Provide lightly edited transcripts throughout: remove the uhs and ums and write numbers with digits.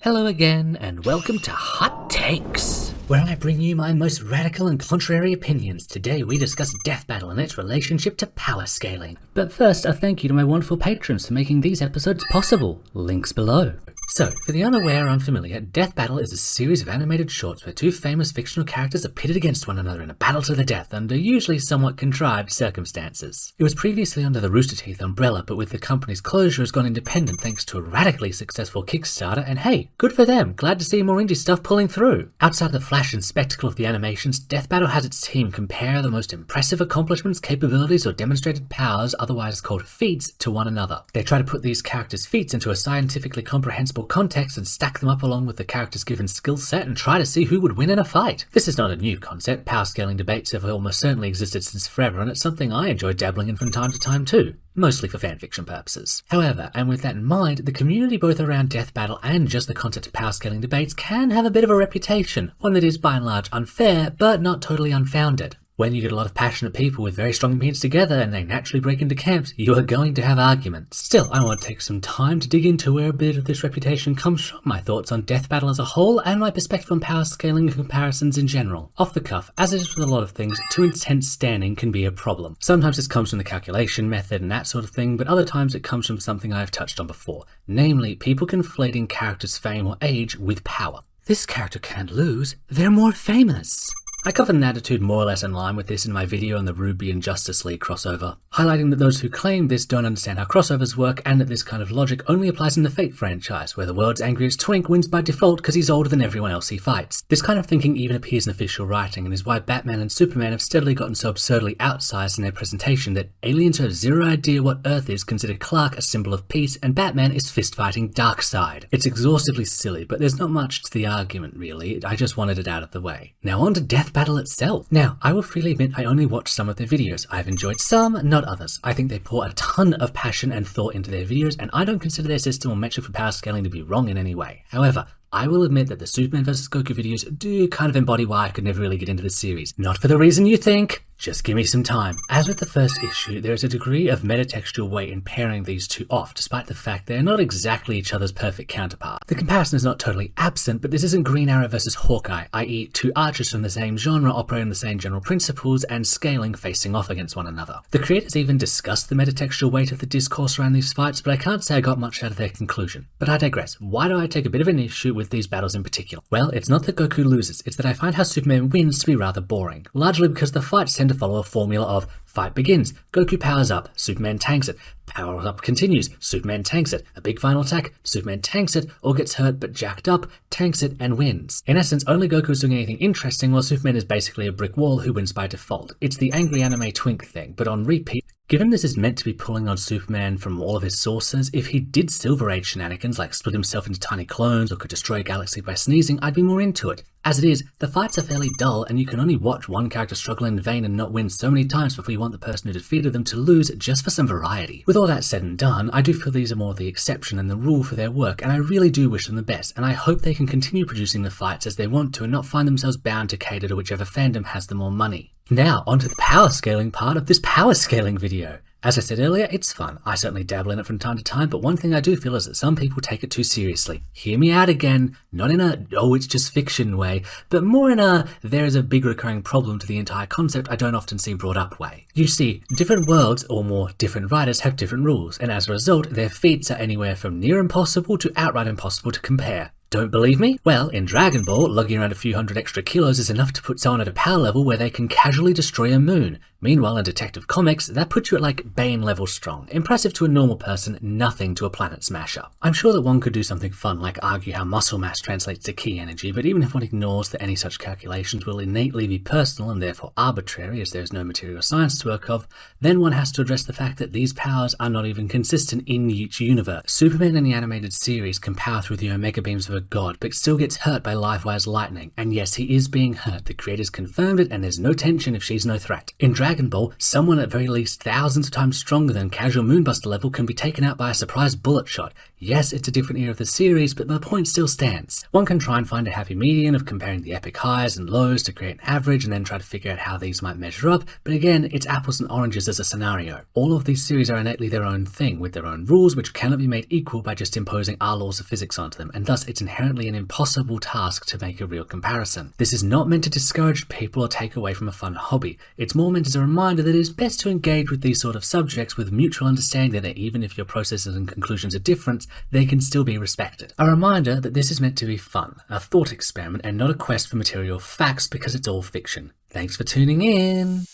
Hello again, and welcome to Hot Takes, where I bring you my most radical and contrary opinions. Today we discuss Death Battle and its relationship to power scaling. But first, a thank you to my wonderful patrons for making these episodes possible. Links below. So, for the unaware or unfamiliar, Death Battle is a series of animated shorts where two famous fictional characters are pitted against one another in a battle to the death under usually somewhat contrived circumstances. It was previously under the Rooster Teeth umbrella, but with the company's closure has gone independent thanks to a radically successful Kickstarter, and hey, good for them, glad to see more indie stuff pulling through. Outside of the flash and spectacle of the animations, Death Battle has its team compare the most impressive accomplishments, capabilities, or demonstrated powers, otherwise called feats, to one another. They try to put these characters' feats into a scientifically comprehensible context and stack them up along with the character's given skill set and try to see who would win in a fight. This is not a new concept. Power scaling debates have almost certainly existed since forever, and it's something I enjoy dabbling in from time to time too. Mostly for fanfiction purposes. However, and with that in mind, the community both around Death Battle and just the concept of power scaling debates can have a bit of a reputation, one that is by and large unfair, but not totally unfounded. When you get a lot of passionate people with very strong opinions together and they naturally break into camps, you are going to have arguments. Still, I want to take some time to dig into where a bit of this reputation comes from, my thoughts on Death Battle as a whole, and my perspective on power scaling and comparisons in general. Off the cuff, as it is with a lot of things, too intense standing can be a problem. Sometimes this comes from the calculation method and that sort of thing, but other times it comes from something I've touched on before, namely people conflating characters' fame or age with power. This character can't lose, they're more famous. I covered an attitude more or less in line with this in my video on the Ruby and Justice League crossover, highlighting that those who claim this don't understand how crossovers work and that this kind of logic only applies in the Fate franchise, where the world's angriest twink wins by default because he's older than everyone else he fights. This kind of thinking even appears in official writing and is why Batman and Superman have steadily gotten so absurdly outsized in their presentation that aliens who have zero idea what Earth is consider Clark a symbol of peace and Batman is fist-fighting Darkseid. It's exhaustively silly, but there's not much to the argument really, I just wanted it out of the way. Now on to Death Battle itself. Now, I will freely admit I only watched some of their videos. I've enjoyed some, not others. I think they pour a ton of passion and thought into their videos, and I don't consider their system or metric for power scaling to be wrong in any way. However, I will admit that the Superman vs. Goku videos do kind of embody why I could never really get into the series. Not for the reason you think. Just give me some time. As with the first issue, there is a degree of metatextual weight in pairing these two off, despite the fact they are not exactly each other's perfect counterpart. The comparison is not totally absent, but this isn't Green Arrow vs. Hawkeye, i.e. two archers from the same genre operating the same general principles and scaling facing off against one another. The creators even discussed the metatextual weight of the discourse around these fights, but I can't say I got much out of their conclusion. But I digress. Why do I take a bit of an issue with these battles in particular? Well, it's not that Goku loses, it's that I find how Superman wins to be rather boring, largely because the fights tend to follow a formula of fight begins, Goku powers up, Superman tanks it, power up continues, Superman tanks it, a big final attack, Superman tanks it, or gets hurt but jacked up, tanks it and wins. In essence, only Goku is doing anything interesting while Superman is basically a brick wall who wins by default. It's the angry anime twink thing, but on repeat. Given this is meant to be pulling on Superman from all of his sources, if he did Silver Age shenanigans like split himself into tiny clones or could destroy a galaxy by sneezing, I'd be more into it. As it is, the fights are fairly dull and you can only watch one character struggle in vain and not win so many times before you want the person who defeated them to lose just for some variety. With all that said and done, I do feel these are more the exception than the rule for their work, and I really do wish them the best, and I hope they can continue producing the fights as they want to and not find themselves bound to cater to whichever fandom has the more money. Now, onto the power scaling part of this power scaling video. As I said earlier, it's fun. I certainly dabble in it from time to time, but one thing I do feel is that some people take it too seriously. Hear me out again, not in a, oh, it's just fiction way, but more in a, there is a big recurring problem to the entire concept I don't often see brought up way. You see, different worlds, or more different writers, have different rules, and as a result, their feats are anywhere from near impossible to outright impossible to compare. Don't believe me? Well, in Dragon Ball, lugging around a few hundred extra kilos is enough to put someone at a power level where they can casually destroy a moon. Meanwhile, in Detective Comics, that puts you at like Bane level strong. Impressive to a normal person, nothing to a planet smasher. I'm sure that one could do something fun like argue how muscle mass translates to ki energy, but even if one ignores that any such calculations will innately be personal and therefore arbitrary as there is no material science to work of, then one has to address the fact that these powers are not even consistent in each universe. Superman in the animated series can power through the Omega beams of a god, but still gets hurt by Livewire's lightning. And yes, he is being hurt. The creators confirmed it, and there's no tension if she's no threat. In Dragon Ball, someone at very least thousands of times stronger than casual Moonbuster level can be taken out by a surprise bullet shot. Yes, it's a different era of the series, but the point still stands. One can try and find a happy median of comparing the epic highs and lows to create an average and then try to figure out how these might measure up, but again, it's apples and oranges as a scenario. All of these series are innately their own thing, with their own rules which cannot be made equal by just imposing our laws of physics onto them, and thus it's inherently an impossible task to make a real comparison. This is not meant to discourage people or take away from a fun hobby. It's more meant as a reminder that it is best to engage with these sort of subjects with mutual understanding that even if your processes and conclusions are different, they can still be respected. A reminder that this is meant to be fun, a thought experiment, and not a quest for material facts because it's all fiction. Thanks for tuning in!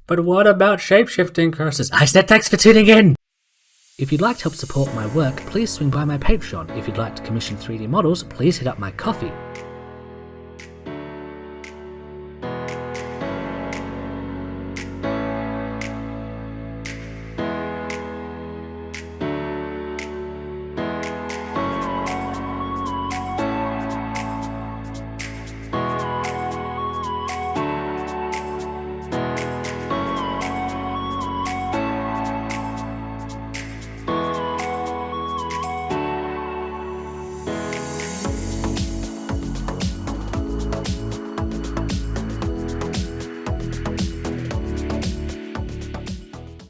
But what about shape-shifting curses? I said thanks for tuning in! If you'd like to help support my work, please swing by my Patreon. If you'd like to commission 3D models, please hit up my Ko-fi.